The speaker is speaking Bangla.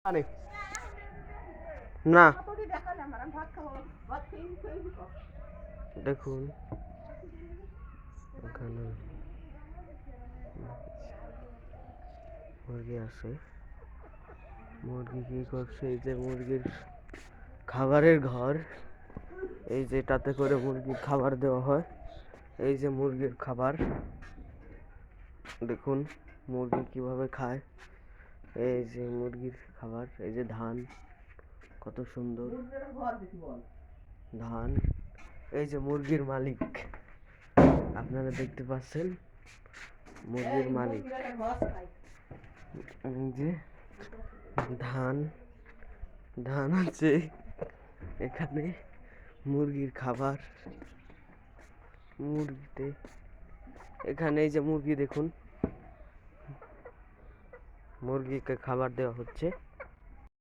আরে না দেখুন এখানে মুরগি আছে। মুরগি কি করছে? এই যে মুরগির খাবারের ঘর, এই যেটাতে করে মুরগির খাবার দেওয়া হয়। এই যে মুরগির খাবার, দেখুন মুরগি কিভাবে খায়। এই যে মুরগির খাবার, এই যে ধান, কত সুন্দর ধান। এই যে মুরগির মালিক, আপনারা দেখতে পাচ্ছেন মুরগির মালিক। এই যে ধান ধান আছে এখানে, মুরগির খাবার মুরগিতে। এখানে এই যে মুরগি দেখুন, মুরগিকে খাবার দেওয়া হচ্ছে।